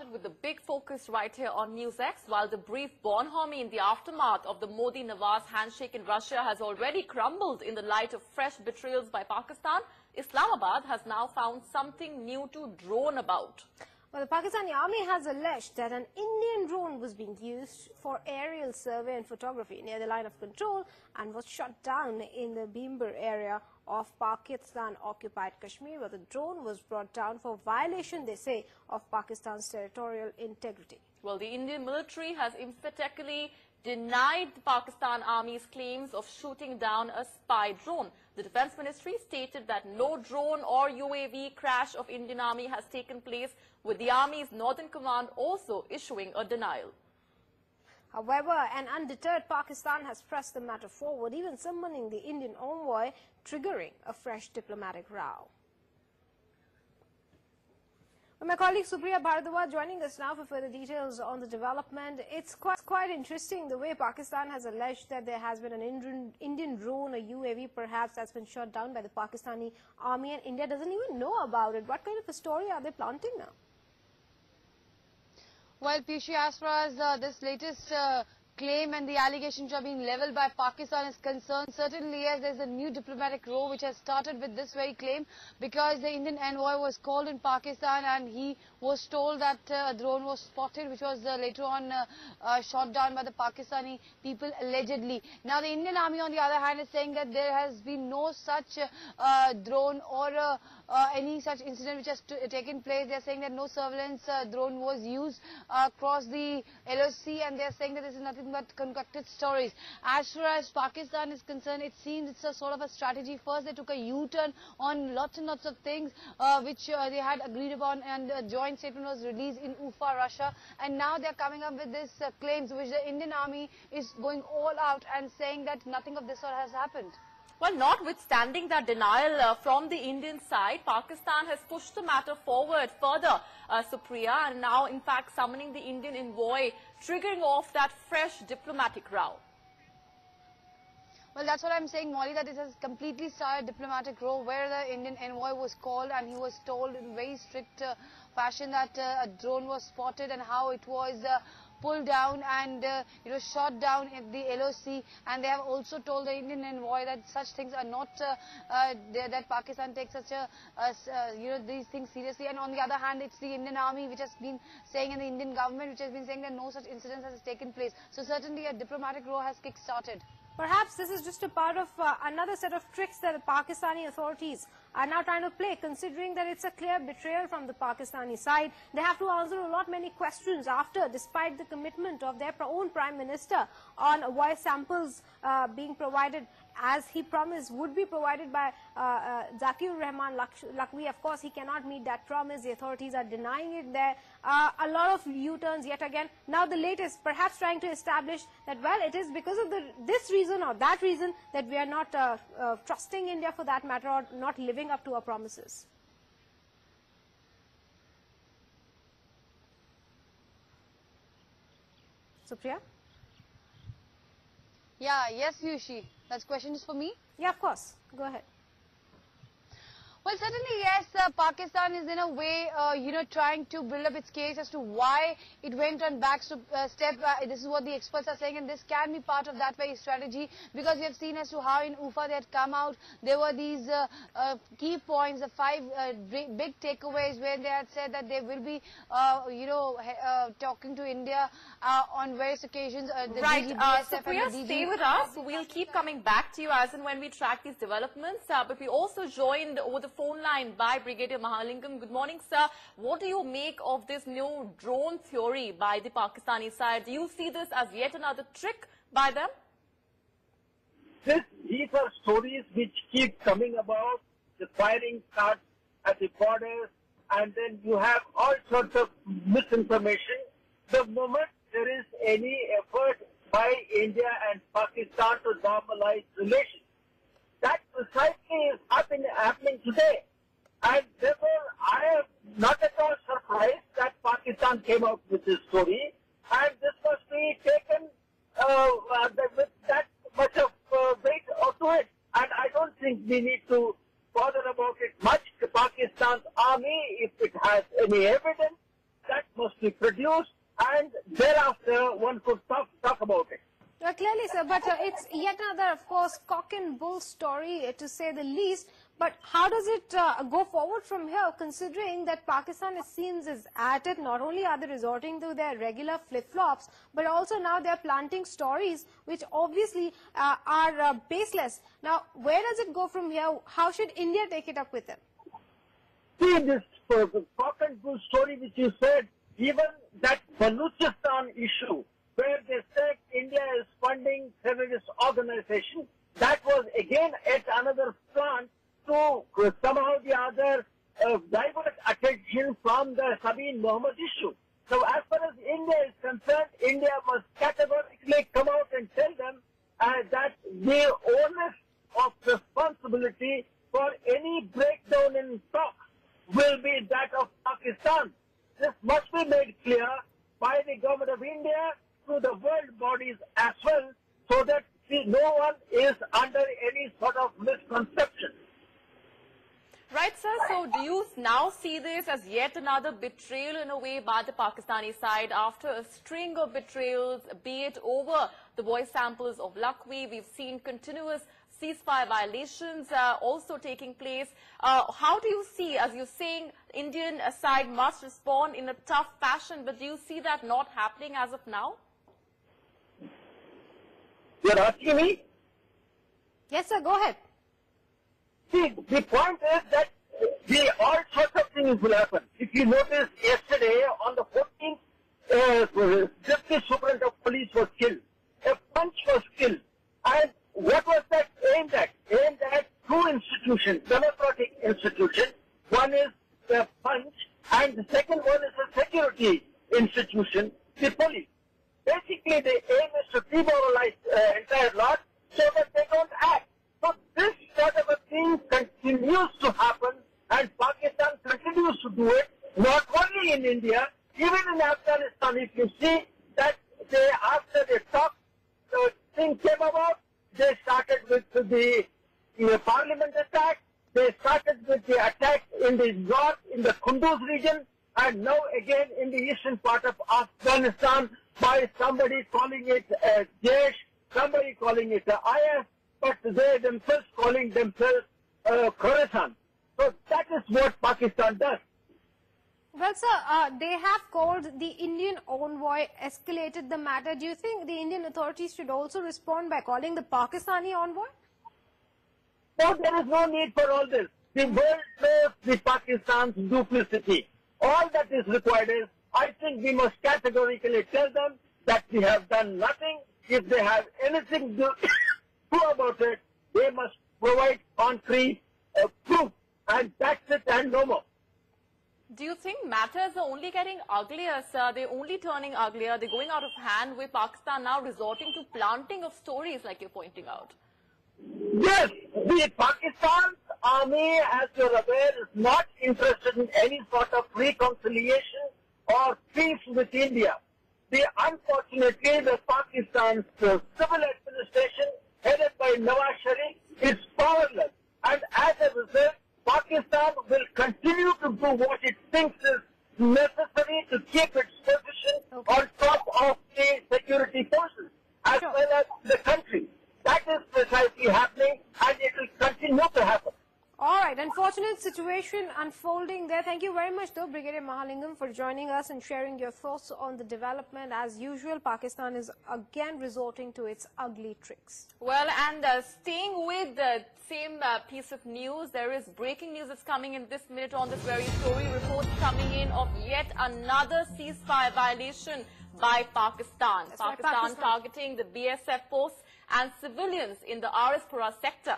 started with the big focus right here on NewsX. While the brief bonhomie in the aftermath of the Modi-Nawaz handshake in Russia has already crumbled in the light of fresh betrayals by Pakistan, Islamabad has now found something new to drone about. Well, the Pakistani army has alleged that an Indian drone was being used for aerial survey and photography near the line of control and was shot down in the Bhimber area of Pakistan-occupied Kashmir, where the drone was brought down for violation, they say, of Pakistan's territorial integrity. Well, the Indian military has emphatically denied the Pakistan Army's claims of shooting down a spy drone. The Defence Ministry stated that no drone or UAV crash of Indian Army has taken place, with the Army's Northern Command also issuing a denial. However, an undeterred Pakistan has pressed the matter forward, even summoning the Indian envoy, triggering a fresh diplomatic row. Well, my colleague Supriya Bharadwaj joining us now for further details on the development. It's quite interesting the way Pakistan has alleged that there has been an Indian drone, a UAV perhaps, that's been shot down by the Pakistani army, and India doesn't even know about it. What kind of a story are they planting now? Well, Pishi, as far as this latest claim and the allegations are being leveled by Pakistan is concerned, certainly yes, there's a new diplomatic row which has started with this very claim, because the Indian envoy was called in Pakistan and he was told that a drone was spotted, which was later on shot down by the Pakistani people allegedly. Now the Indian army on the other hand is saying that there has been no such drone or any such incident which has taken place. They are saying that no surveillance drone was used across the LOC, and they are saying that this is nothing but concocted stories. As far as Pakistan is concerned, it seems it's a sort of a strategy. First, they took a U-turn on lots and lots of things which they had agreed upon, and a joint statement was released in Ufa, Russia. And now they're coming up with these claims, which the Indian army is going all out and saying that nothing of this sort has happened. Well, notwithstanding that denial from the Indian side, Pakistan has pushed the matter forward further, Supriya, and now in fact summoning the Indian envoy, triggering off that fresh diplomatic row. Well, that's what I'm saying, Molly, that it has completely started diplomatic row, where the Indian envoy was called and he was told in very strict fashion that a drone was spotted and how it was pulled down and shot down at the LOC, and they have also told the Indian envoy that such things are not that Pakistan takes such a these things seriously. And on the other hand, it's the Indian army which has been saying, and the Indian government which has been saying that no such incidents has taken place. So certainly a diplomatic row has kick-started. Perhaps this is just a part of another set of tricks that the Pakistani authorities are now trying to play, considering that it's a clear betrayal from the Pakistani side. They have to answer a lot many questions after, despite the commitment of their own Prime Minister on voice samples being provided, as he promised would be provided by Zakir Rahman Lakhvi. Of course, he cannot meet that promise. The authorities are denying it there. A lot of U-turns yet again. Now the latest, perhaps trying to establish that, well, it is because of this reason or that reason that we are not trusting India for that matter, or not living up to our promises. Supriya? Yeah, yes, Yushi. That question is for me? Yeah, of course. Go ahead. Well, certainly, yes, Pakistan is in a way, trying to build up its case as to why it went on back step. This is what the experts are saying, and this can be part of that very strategy, because we have seen as to how in Ufa they had come out. There were these key points, the 5 big takeaways, where they had said that they will be, talking to India on various occasions. Right, Supriya, stay with us. We'll keep coming back to you as and when we track these developments. But we also joined over the phone line by Brigadier Mahalingam. Good morning, sir. What do you make of this new drone theory by the Pakistani side? Do you see this as yet another trick by them? These are stories which keep coming about. The firing starts at the borders, and then you have all sorts of misinformation. The moment there is any effort by India and Pakistan to normalize relations, that precisely is happening today. And therefore, I am not at all surprised that Pakistan came out with this story, and this must be taken with that much of weight to it. And I don't think we need to bother about it much. Pakistan's army, if it has any evidence, that must be produced, and thereafter one could talk about it. Clearly, sir, but it's yet another, of course, cock and bull story, to say the least. But how does it go forward from here, considering that Pakistan, it seems, is at it? Not only are they resorting to their regular flip-flops, but also now they're planting stories which obviously are baseless. Now, where does it go from here? How should India take it up with them? See, this cock and bull story which you said, even that Baluchistan issue, where they said India is funding terrorist organization, that was again yet another front to somehow the other divert attention from the Sabeen Muhammad issue. So as far as India is concerned, India must categorically come out and tell them that the onus of responsibility for any breakdown in talks will be that of Pakistan. This must be made clear by the government of India to the world bodies as well, so that no one is under any sort of misconception. Right, sir. So do you now see this as yet another betrayal in a way by the Pakistani side after a string of betrayals, be it over the voice samples of Lakwi? We've seen continuous ceasefire violations also taking place. How do you see, as you're saying, Indian side must respond in a tough fashion, but do you see that not happening as of now? You're asking me? Yes, sir, go ahead. See, the point is that all sorts of things will happen. If you notice, yesterday on the 14th, Deputy Superintendent of Police was killed. A punch was killed. And what was that aimed at? Aimed at two institutions, democratic institutions. One is the punch, and the second one is a security institution, the police. Basically, the aim is to demoralize entire lot so that they don't act. So this sort of a thing continues to happen, and Pakistan continues to do it, not only in India, even in Afghanistan. If you see that after the talk thing came about, they started with the parliament attack, they started with the attack in the north, in the Kunduz region, and now again in the eastern part of Afghanistan by somebody calling it Jaish, somebody calling it IAF, but they themselves calling themselves Khorasan. So that is what Pakistan does. Well, sir, they have called the Indian envoy, escalated the matter. Do you think the Indian authorities should also respond by calling the Pakistani envoy? No, there is no need for all this. The world knows the Pakistan's duplicity. All that is required is, I think we must categorically tell them that we have done nothing. If they have anything to do about it, they must provide concrete proof. And that's it and no more. Do you think matters are only getting uglier, sir? They're only turning uglier. They're going out of hand with Pakistan now resorting to planting of stories like you're pointing out. Yes, the Pakistan's army, as you're aware, is not interested in any sort of reconciliation or peace with India. Unfortunately, the Pakistan's civil administration, headed by Nawaz Sharif, is powerless. And as a result, Pakistan will continue to do what it thinks is necessary to keep its position on top of the security forces, as well as the country. That is precisely happening, and it will continue to happen. All right, unfortunate situation unfolding there. Thank you very much, though, Brigadier Mahalingam, for joining us and sharing your thoughts on the development. As usual, Pakistan is again resorting to its ugly tricks. Well, and staying with the same piece of news, there is breaking news that's coming in this minute on this very story. Reports coming in of yet another ceasefire violation by Pakistan. Pakistan targeting the BSF posts and civilians in the Araspura sector.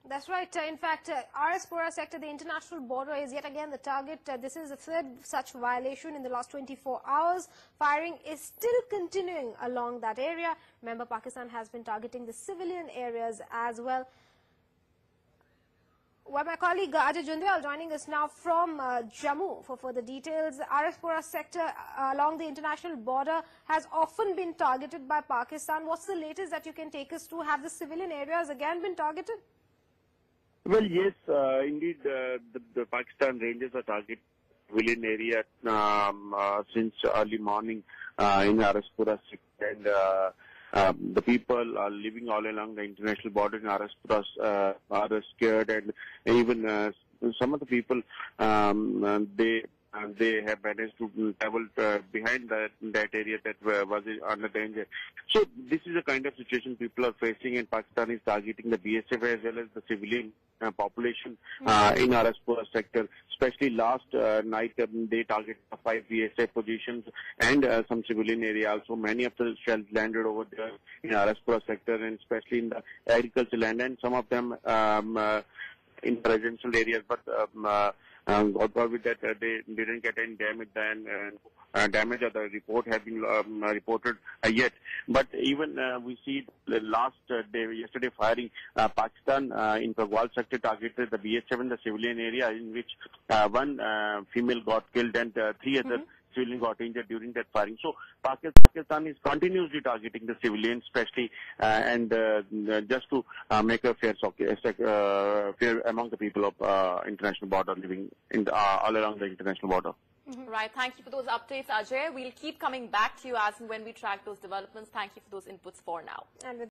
That's right. In fact, Araspura sector, the international border, is yet again the target. This is the third such violation in the last 24 hours. Firing is still continuing along that area. Remember, Pakistan has been targeting the civilian areas as well. Well, my colleague Ajay Jundwal joining us now from Jammu for further details. Araspura sector along the international border has often been targeted by Pakistan. What's the latest that you can take us to? Have the civilian areas again been targeted? Well, yes, indeed, the Pakistan Rangers are civilian area since early morning in Araspura, and the people are living all along the international border in Araspura are scared, and even some of the people they have managed to travel behind that area that was under danger. So this is the kind of situation people are facing, and Pakistan is targeting the BSF as well as the civilian population in Araspura sector. Especially last night, they targeted 5 BSF positions and some civilian area. Also, many of the shells landed over there in Araspura sector, and especially in the agricultural land, and some of them in residential areas. But God forbid that they didn't get any damage, damage of the report have been reported yet. But even we see the last yesterday firing, Pakistan in Pagwal sector targeted the BS7 in the civilian area, in which one female got killed and 3 other civilians got injured during that firing. So Pakistan is continuously targeting the civilians, especially and just to make a fair among the people of international border living in all along the international border. Right. Thank you for those updates, Ajay. We'll keep coming back to you as and when we track those developments. Thank you for those inputs for now. And with